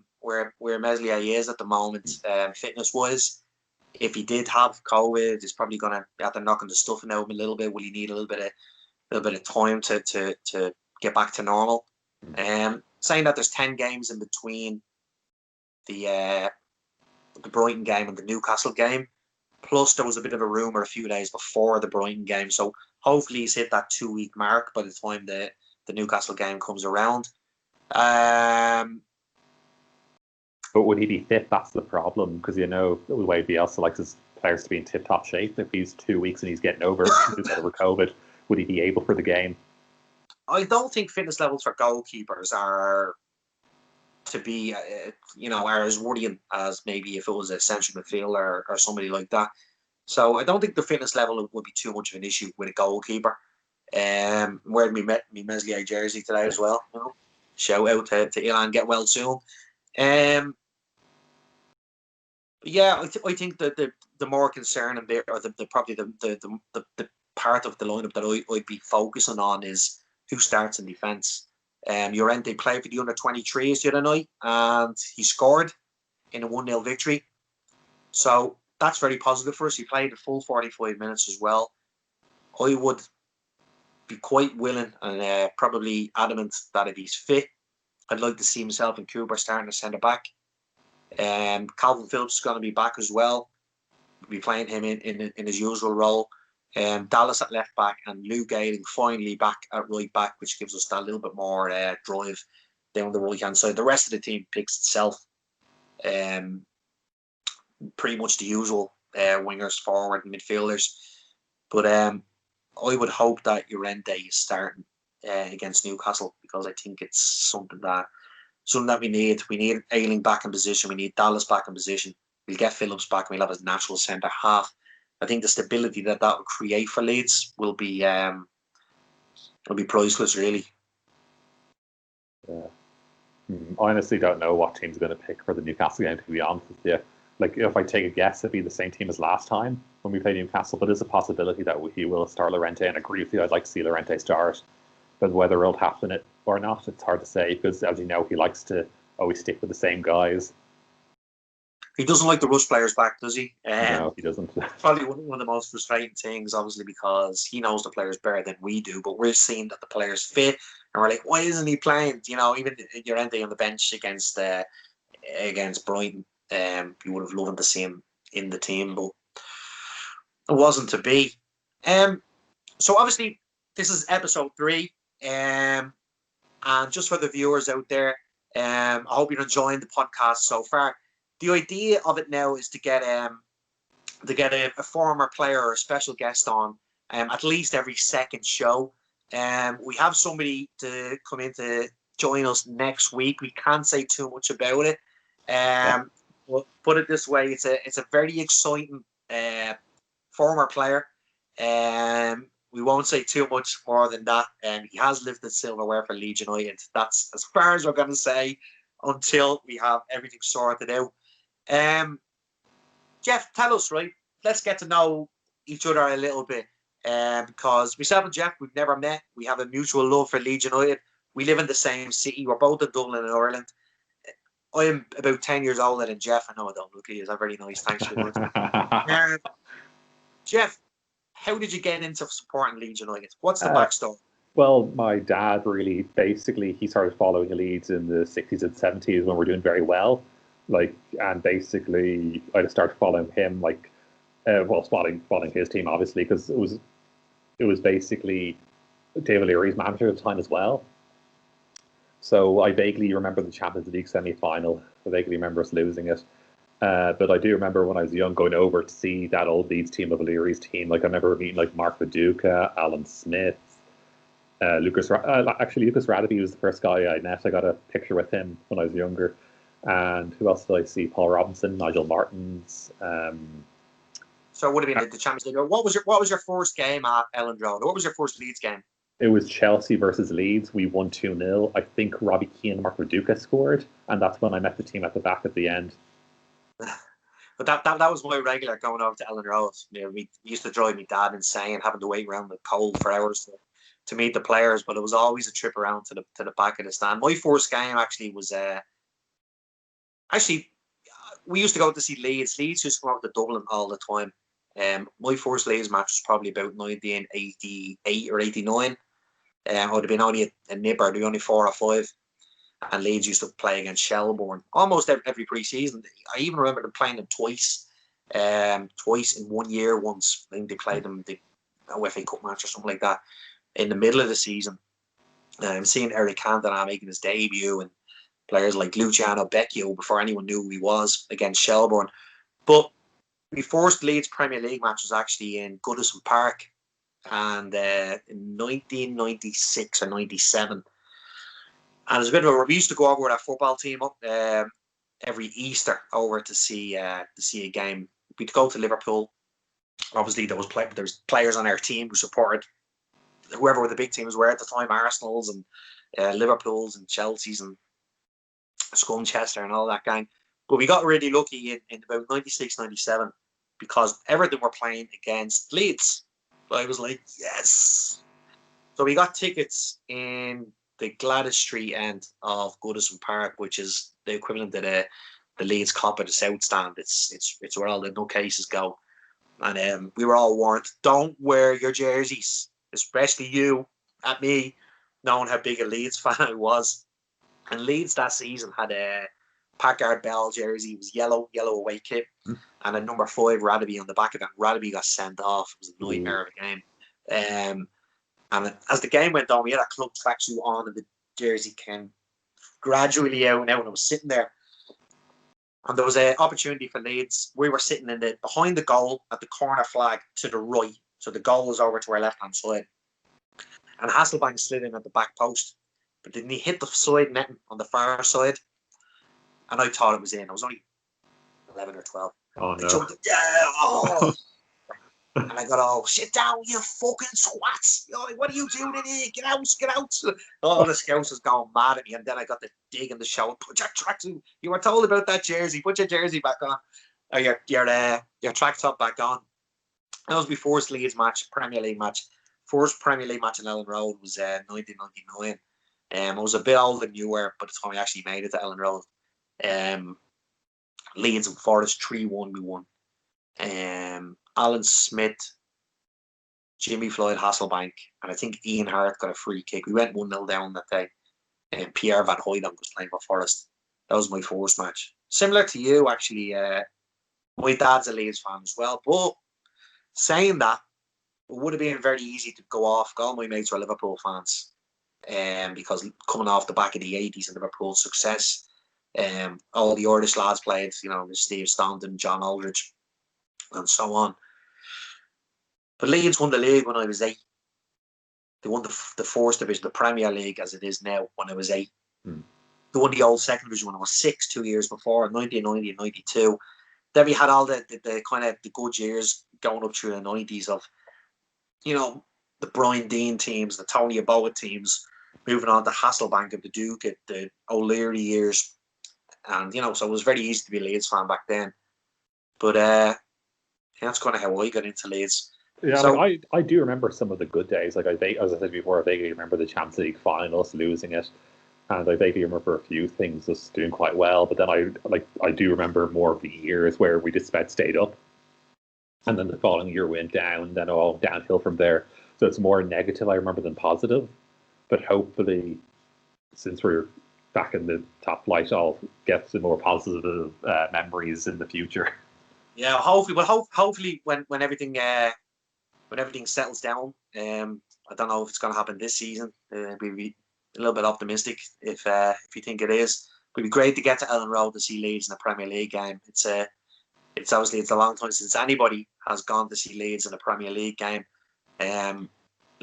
Meslier is at the moment, fitness wise. If he did have COVID, he's probably gonna have to knocking the stuffing out of him a little bit. Will he need a little bit of time to get back to normal? Saying that there's 10 games in between the Brighton game and the Newcastle game. Plus, there was a bit of a rumour a few days before the Brighton game. So hopefully he's hit that 2-week mark by the time the Newcastle game comes around. But would he be fit? That's the problem, because you know the way Bielsa likes his players to be in tip-top shape. If he's 2 weeks and he's getting over COVID, would he be able for the game? I don't think fitness levels for goalkeepers are to be, are as worrying as maybe if it was a central midfielder or somebody like that. So I don't think the fitness level would be too much of an issue with a goalkeeper. Wearing me Meslier jersey today as well. You know? Shout out to Elland, get well soon. Yeah, I think that the more concerning bit, or probably the part of the lineup that I'd be focusing on is who starts in defence. Llorente played for the under-23s the other night, and he scored in a 1-0 victory. So that's very positive for us. He played the full 45 minutes as well. I would be quite willing and probably adamant that if he's fit, I'd like to see himself and Cooper starting to centre back. Calvin Phillips is going to be back as well. We'll be playing him in his usual role. Dallas at left back, and Luke Ayling finally back at right back, which gives us that little bit more drive down the right hand side. The rest of the team picks itself. Pretty much the usual wingers, forward, and midfielders. But I would hope that Llorente is starting against Newcastle, because I think it's something that we need. We need Ayling back in position. We need Dallas back in position. We'll get Phillips back, and we'll have a natural centre half. I think the stability that will create for Leeds will be priceless, really. Yeah. I honestly don't know what team's going to pick for the Newcastle game, to be honest with you. Like, if I take a guess, it'd be the same team as last time when we played Newcastle, but there's a possibility that he will start Llorente, and I agree with you, I'd like to see Llorente start. But whether it'll happen or not, it's hard to say, because, as you know, he likes to always stick with the same guys. He doesn't like the rush players back, does he? No, he doesn't. Probably one of the most frustrating things, obviously, because he knows the players better than we do, but we're seeing that the players fit, and we're like, why isn't he playing? You know, even Llorente on the bench against Brighton, you would have loved to see him in the team, but it wasn't to be. So obviously, this is episode 3, and just for the viewers out there, I hope you're enjoying the podcast so far. The idea of it now is to get a former player or a special guest on at least every second show. We have somebody to come in to join us next week. We can't say too much about it. But put it this way, it's a very exciting former player. We won't say too much more than that. He has lifted silverware for Leeds United. That's as far as we're going to say until we have everything sorted out. Jeff, tell us, right? Let's get to know each other a little bit. Because myself and Jeff, we've never met. We have a mutual love for Leeds United. We live in the same city. We're both in Dublin, in Ireland. I am about 10 years older than Jeff. I know I don't look at you. That's very nice. Thanks for your Jeff, how did you get into supporting Leeds United? What's the backstory? Well, my dad really, basically, he started following Leeds in the 60s and 70s when we're doing very well. And basically, I just started following him, following his team, obviously, because it was basically David Leary's manager at the time as well. So I vaguely remember the Champions League semi-final. I vaguely remember us losing it. But I do remember when I was young going over to see that old Leeds team of Leary's team. I remember meeting Mark Viduka, Alan Smith, Lucas Radeby was the first guy I met. I got a picture with him when I was younger. And who else did I see? Paul Robinson, Nigel Martins. So it would have been the Champions League. What was your first game at Elland Road? What was your first Leeds game? It was Chelsea versus Leeds. We won 2-0. I think Robbie Keane and Mark Viduka scored, and that's when I met the team at the back at the end. But that was my regular going over to Elland Road. We used to drive my dad insane, having to wait around the cold for hours to meet the players. But it was always a trip around to the back of the stand. My first game actually was we used to go to see Leeds. Leeds used to come over to Dublin all the time. My first Leeds match was probably about 1988 or 89. I would have been only a nipper, only 4 or 5. And Leeds used to play against Shelbourne almost every pre-season. I even remember them playing them twice. Twice in 1 year once. I think they played them the FA Cup match or something like that in the middle of the season. Seeing Eric Cantona making his debut and players like Luciano Becchio before anyone knew who he was against Shelbourne. But my first Leeds Premier League match was actually in Goodison Park, and in 1996 or 97. And it was a bit of a, we used to go over with our football team up every Easter over to see a game. We'd go to Liverpool. Obviously, there was players on our team who supported whoever the big teams were at the time, Arsenal's and Liverpool's and Chelsea's and Scunchester and all that gang. But we got really lucky in about 96, 97 because Everton were playing against Leeds. So I was like, yes. So we got tickets in the Gladys Street end of Goodison Park, which is the equivalent of the Leeds Cop at the South Stand. It's where all the nutcases go. And we were all warned, don't wear your jerseys, especially you, at me, knowing how big a Leeds fan I was. And Leeds that season had Packard Bell jersey. It was yellow away kit, and a number 5 Radaby on the back of that. Radaby got sent off. It was a nightmare of a game. And as the game went on, we had a club tracksuit on, and the jersey came gradually out. And I was sitting there, and there was an opportunity for Leeds. We were sitting behind the goal at the corner flag to the right, so the goal was over to our left hand side. And Hasselbank slid in at the back post, but then he hit the side netting on the far side, and I thought it was in. I was only 11 or 12. Oh no! I jumped, oh. And I got, oh, sit down, you fucking swats. What are you doing in here? Get out, get out. Oh, the scouts was going mad at me. And then I got the dig in the show. Put your tracksuit. You were told about that jersey. Put your jersey back on. Or your track top back on. That was my first Leeds match, Premier League match. First Premier League match in Elland Road was 1999. I was a bit older than you were by the time I actually made it to Elland Road. Leeds and Forest 3-1 we won. Alan Smith, Jimmy Floyd Hasselbank, and I think Ian Hart got a free kick. We went 1-0 down that day. And Pierre Van Hooydonk was playing for Forest. That was my first match. Similar to you, actually. My dad's a Leeds fan as well. But saying that, it would have been very easy to go off. All my mates were Liverpool fans. Because coming off the back of the 80s and Liverpool's success, all the Irish lads played, Steve Staunton, John Aldridge, and so on. But Leeds won the league when I was 8. They won the first division, the Premier League as it is now, when I was 8. They won the old second division when I was 6, 2 years before, 1990 and 92. Then we had all the kind of the good years going up through the 90s of, the Brian Dean teams, the Tony Aboa teams, moving on to Hasselbank of the Duke at the O'Leary years. And, so it was very easy to be a Leeds fan back then. But that's kind of how I got into Leeds. Yeah, so, I do remember some of the good days. Like as I said before, I vaguely remember the Champions League finals, losing it, and I vaguely remember a few things just doing quite well. But then I do remember more of the years where we just about stayed up, and then the following year went down, then all downhill from there. So it's more negative, I remember, than positive. But hopefully, since we're back in the top flight, I'll get some more positive memories in the future. Yeah, hopefully. Well, hopefully when everything settles down, I don't know if it's going to happen this season. We'll be a little bit optimistic if you think it is. It'd be great to get to Elland Road to see Leeds in a Premier League game. It's obviously it's a long time since anybody has gone to see Leeds in a Premier League game.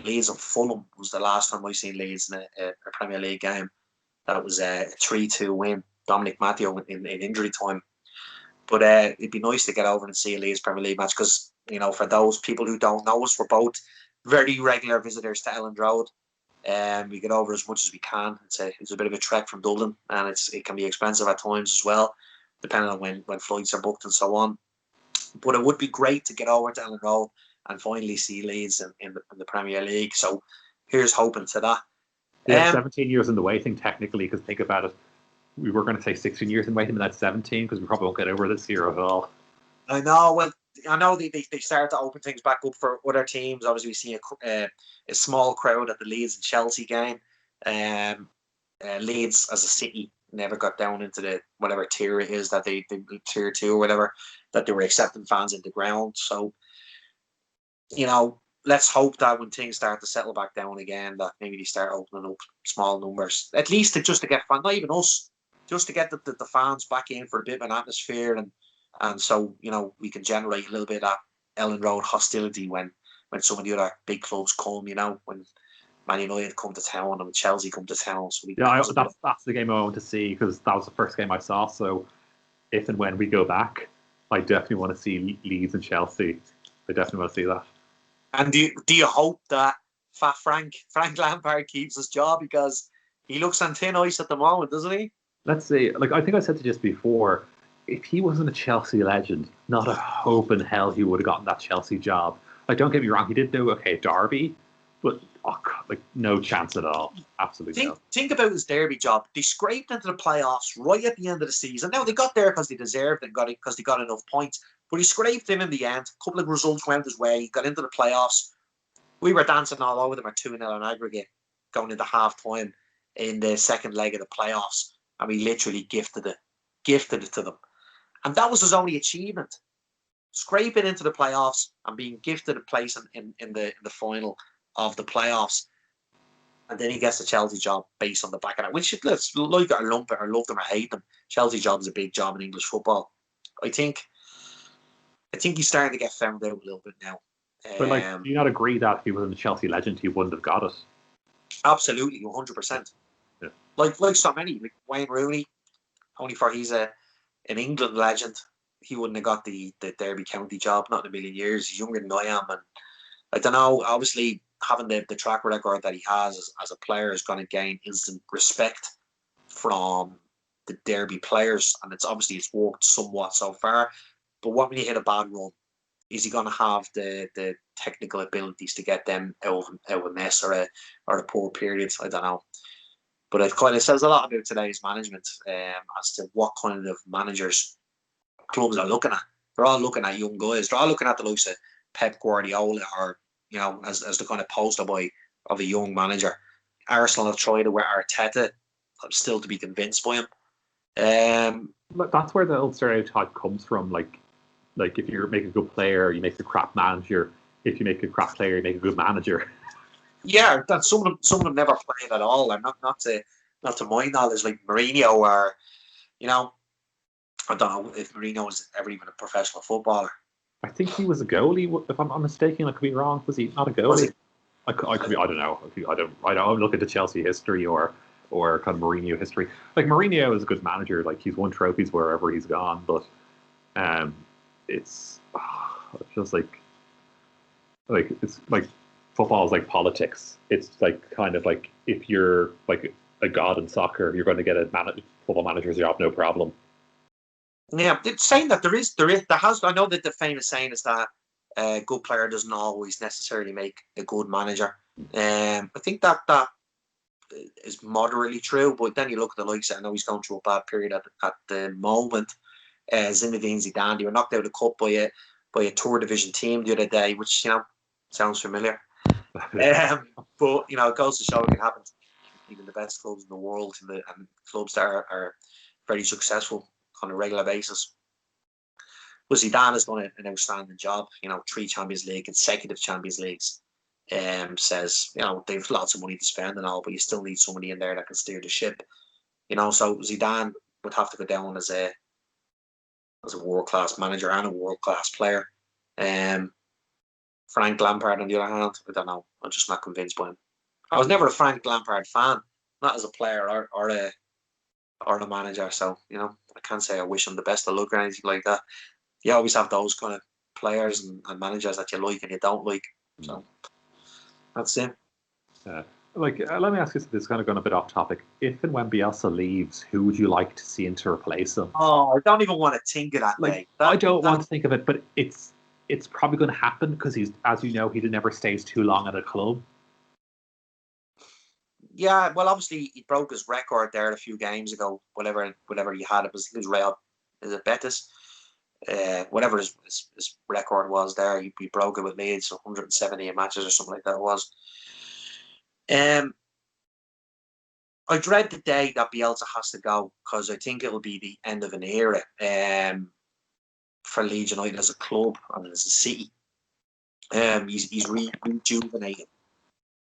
Leeds and Fulham was the last time I seen Leeds in a Premier League game. That was a 3-2 win. Dominic Matteo in injury time. But it'd be nice to get over and see a Leeds Premier League match because, for those people who don't know us, we're both very regular visitors to Elland Road. We get over as much as we can. It's a bit of a trek from Dublin, and it can be expensive at times as well, depending on when flights are booked and so on. But it would be great to get over to Elland Road and finally see Leeds in the Premier League. So here's hoping to that. Yeah, 17 years in the waiting, technically, because think about it. We were going to say 16 years in waiting, but that's 17 because we probably won't get over this year at all. I know. Well, I know they started to open things back up for other teams. Obviously, we see a small crowd at the Leeds and Chelsea game. Leeds as a city never got down into the whatever tier it is that they tier 2 or whatever, that they were accepting fans in the ground. So, let's hope that when things start to settle back down again, that maybe they start opening up small numbers, at least to get fans, not even us, just to get the fans back in for a bit of an atmosphere, and so we can generate a little bit of Elland Road hostility when some of the other big clubs come, when Man United come to town and when Chelsea come to town. So that's the game I want to see because that was the first game I saw. So if and when we go back, I definitely want to see Leeds and Chelsea. I definitely want to see that. And do you hope that Fat Frank Lampard keeps his job, because he looks on thin ice at the moment, doesn't he? Let's see. I think I said to just before, if he wasn't a Chelsea legend, not a hope in hell he would have gotten that Chelsea job. Don't get me wrong, he did do okay at Derby, but no chance at all. Absolutely no. Think about his Derby job. They scraped into the playoffs right at the end of the season. Now, they got there because they deserved it, because they got enough points. But he scraped in the end. A couple of results went his way. He got into the playoffs. We were dancing all over them at 2-0 in aggregate going into half-time in the second leg of the playoffs. And we literally gifted it gifted it to them. And that was his only achievement. Scraping into the playoffs and being gifted a place in the final of the playoffs. And then he gets the Chelsea job based on the back of that. Which, let's like it or lump it or love them or hate them. Chelsea job is a big job in English football. I think he's starting to get found out a little bit now. But do you not agree that if he wasn't a Chelsea legend, he wouldn't have got it? Absolutely, 100%. Yeah. Like so many, like Wayne Rooney, only for he's an England legend, he wouldn't have got the Derby County job, not in a million years. He's younger than I am, and I don't know. Obviously, having the track record that he has as a player is going to gain instant respect from the Derby players, and it's worked somewhat so far. But what when you hit a bad run? Is he going to have the technical abilities to get them out of a mess or a poor period? I don't know. But it kind of says a lot about today's management as to what kind of managers clubs are looking at. They're all looking at young guys. They're all looking at the likes of Pep Guardiola or, as the kind of poster boy of a young manager. Arsenal have tried it with Arteta. I'm still to be convinced by him. Look, that's where the old stereotype comes from. Like if you make a good player, you make a crap manager. If you make a crap player, you make a good manager. Yeah, that some of them never played at all, and not to my knowledge, like Mourinho or, I don't know if Mourinho was ever even a professional footballer. I think he was a goalie. If I'm not mistaken, I could be wrong. Was he not a goalie? I could be. I don't know. I don't look at the Chelsea history or kind of Mourinho history. Like Mourinho is a good manager. Like he's won trophies wherever he's gone, but it's just like it's like football is like politics. It's like kind of like if you're like a god in soccer, you're going to get a football manager's job, no problem. Yeah, it's saying that there has. I know that the famous saying is that a good player doesn't always necessarily make a good manager. I think that is moderately true, but then you look at the likes. I know he's going through a bad period at the moment. Zinedine Zidane, they were knocked out of the cup by a Tour Division team the other day, which sounds familiar. But it goes to show it can happen to even the best clubs in the world and clubs that are very successful on a regular basis. But Zidane has done an outstanding job. 3 Champions League, consecutive Champions Leagues. Says they've lots of money to spend and all, but you still need somebody in there that can steer the ship. So Zidane would have to go down as a world-class manager and a world-class player. Frank Lampard, on the other hand, I don't know. I'm just not convinced by him. I was never a Frank Lampard fan, not as a player or a manager. So, I can't say I wish him the best of luck or anything like that. You always have those kind of players and managers that you like and you don't like. So, that's it. Let me ask you something that's kind of gone a bit off topic. If and when Bielsa leaves, who would you like to see in to replace him? Oh, I don't even want to think of that. I don't want to think of it, but it's probably going to happen because he's, as you know, he never stays too long at a club. Yeah, well, obviously he broke his record there a few games ago. Whatever he had, it was Real. Is it Betis? Whatever his record was there, he broke it with Leeds, 178 matches or something like that it was. I dread the day that Bielsa has to go because I think it'll be the end of an era for Leeds United as a club and as a city. He's rejuvenating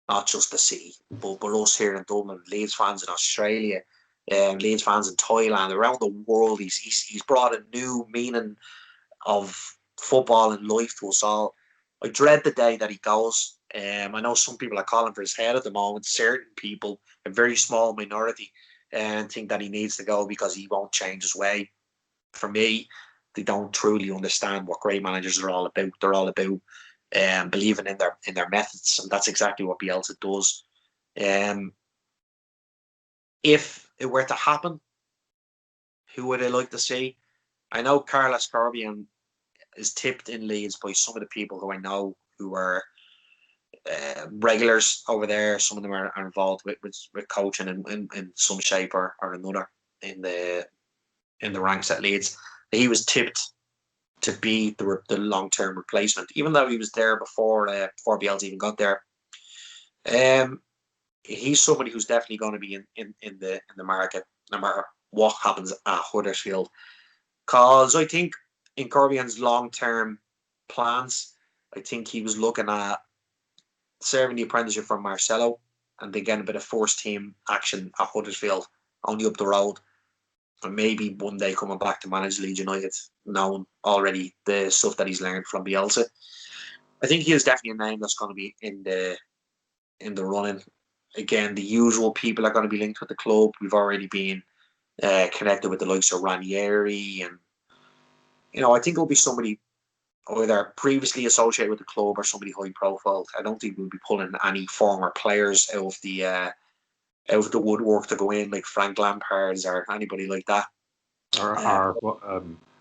not just the city, but us here in Dublin, Leeds fans in Australia, Leeds fans in Thailand, around the world. He's brought a new meaning of football and life to us all. I dread the day that he goes. I know some people are calling for his head at the moment. Certain people, a very small minority, think that he needs to go because he won't change his way. For me, they don't truly understand what great managers are all about. They're all about believing in their methods, and that's exactly what Bielsa does. If it were to happen, who would I like to see? I know Carlos Corbian is tipped in Leeds by some of the people who I know who are regulars over there. Some of them are involved with coaching in some shape or another in the ranks at Leeds. He was tipped to be the long-term replacement, even though he was there before Bielsa even got there. He's somebody who's definitely going to be in the market, no matter what happens at Huddersfield. Because I think in Corbian's long-term plans, I think he was looking at serving the apprenticeship from Marcelo and then getting a bit of first team action at Huddersfield, only up the road. And maybe one day coming back to manage Leeds United, knowing already the stuff that he's learned from Bielsa. I think he is definitely a name that's going to be in the running. Again, the usual people are going to be linked with the club. We've already been connected with the likes of Ranieri, and I think it'll be somebody either previously associated with the club or somebody high profile. I don't think we'll be pulling any former players out of the woodwork to go in, like Frank Lampard or anybody like that. Or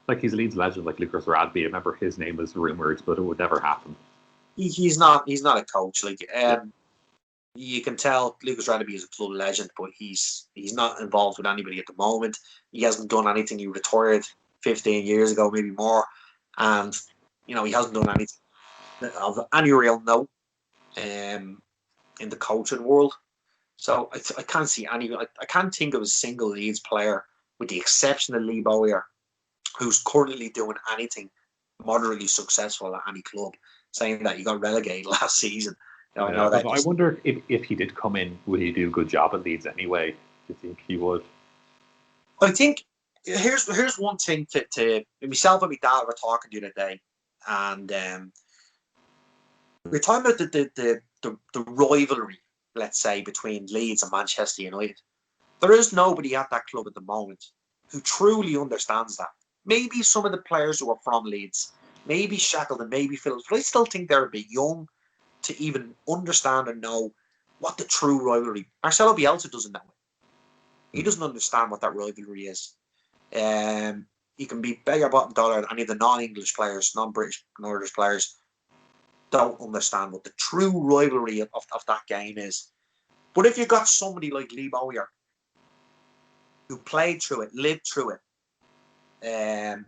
like he's a Leeds legend, like Lucas Radby. I remember his name was rumours, but it would never happen. He's not a coach. You can tell Lucas Radby is a club legend, but he's not involved with anybody at the moment. He hasn't done anything. He retired 15 years ago, maybe more, and he hasn't done anything of any real note in the coaching world. So I can't see any. I can't think of a single Leeds player, with the exception of Lee Bowyer, who's currently doing anything moderately successful at any club, saying that he got relegated last season. I wonder if he did come in, would he do a good job at Leeds anyway? Do you think he would? I think here's one thing to myself and my dad were talking the other day, and we're talking about the rivalry, let's say, between Leeds and Manchester United. There is nobody at that club at the moment who truly understands that. Maybe some of the players who are from Leeds, maybe Shackleton, maybe Phillips, but I still think they're a bit young to even understand and know what the true rivalry. Marcelo Bielsa doesn't know it. He doesn't understand what that rivalry is. He can be bigger bottom dollar than any of the non-English players, non-British, Northern players don't understand what the true rivalry of that game is. But if you got somebody like Lee Bowyer, who played through it, lived through it,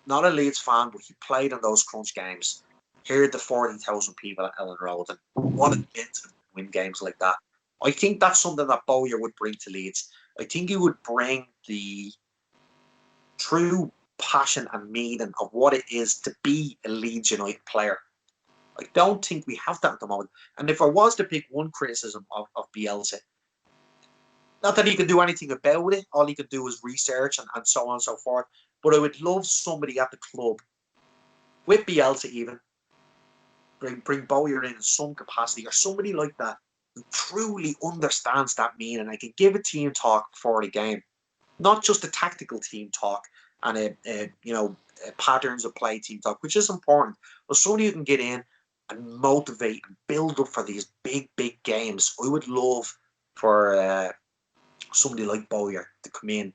not a Leeds fan, but he played in those crunch games, heard the 40,000 people at Elland Road, and wanted to win games like that. I think that's something that Bowyer would bring to Leeds. I think he would bring the true passion and meaning of what it is to be a Leeds United player. I don't think we have that at the moment. And if I was to pick one criticism of Bielsa, not that he could do anything about it, all he could do is research and so on and so forth, but I would love somebody at the club, with Bielsa even, bring Bowyer in some capacity, or somebody like that who truly understands that meaning. I can give a team talk before the game, not just a tactical team talk and a patterns of play team talk, which is important, but somebody who can get in and motivate and build up for these big games. I would love for somebody like Bowyer to come in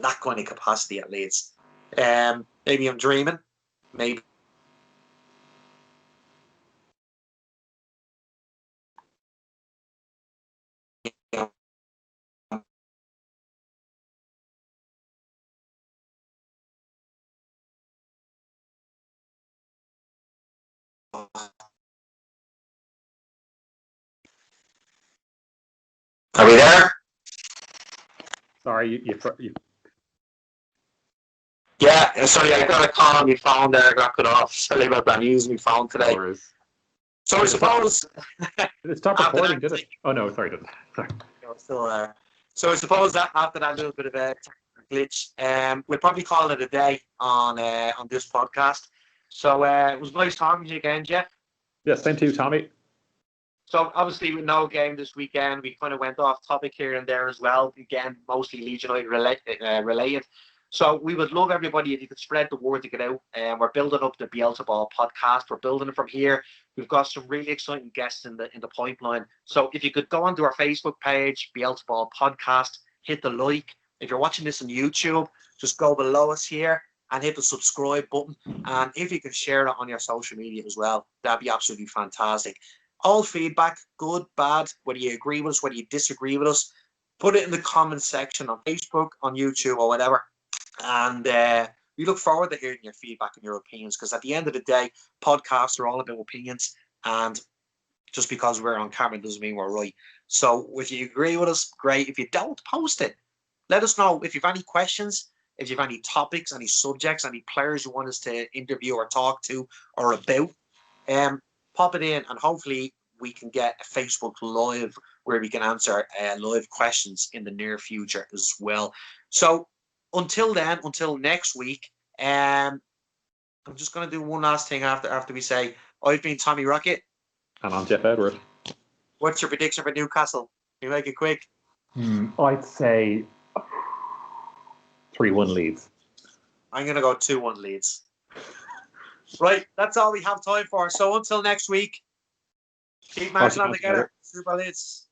that kind of capacity at Leeds. Maybe I'm dreaming. Maybe. Are we there? Sorry, you. Yeah, sorry, I got a call on my phone there. I got cut off. Sorry about that. I'm using my phone today. So I suppose. It stopped recording, did it? Oh no, sorry, didn't. Sorry. No, still there. So I suppose that after that little bit of a glitch, we'll probably call it a day on this podcast. So it was nice talking to you again, Jeff. Yeah, same to you, Tommy. So obviously with no game this weekend, we kind of went off topic here and there as well. Again, mostly Leeds United related. So we would love everybody if you could spread the word to get out. We're building up the Bielsa Ball podcast. We're building it from here. We've got some really exciting guests in the pipeline. So if you could go onto our Facebook page, Bielsa Ball podcast, hit the like. If you're watching this on YouTube, just go below us here and hit the subscribe button. And if you can share it on your social media as well, that'd be absolutely fantastic. All feedback, good, bad, whether you agree with us, whether you disagree with us, put it in the comment section on Facebook, on YouTube, or whatever. And we look forward to hearing your feedback and your opinions, because at the end of the day, podcasts are all about opinions, and just because we're on camera doesn't mean we're right. So if you agree with us, great. If you don't, post it. let us know if you have any questions, if you have any topics, any subjects, any players you want us to interview or talk to or about. Pop it in, and hopefully we can get a Facebook Live where we can answer live questions in the near future as well. So until then, until next week, I'm just going to do one last thing after we say, I've been Tommy Rocket. And I'm Jeff Edward. What's your prediction for Newcastle? Can you make it quick? I'd say 3-1 Leeds. I'm going to go 2-1 Leeds. Right, that's all we have time for. So until next week, keep marching on together. Super Leeds.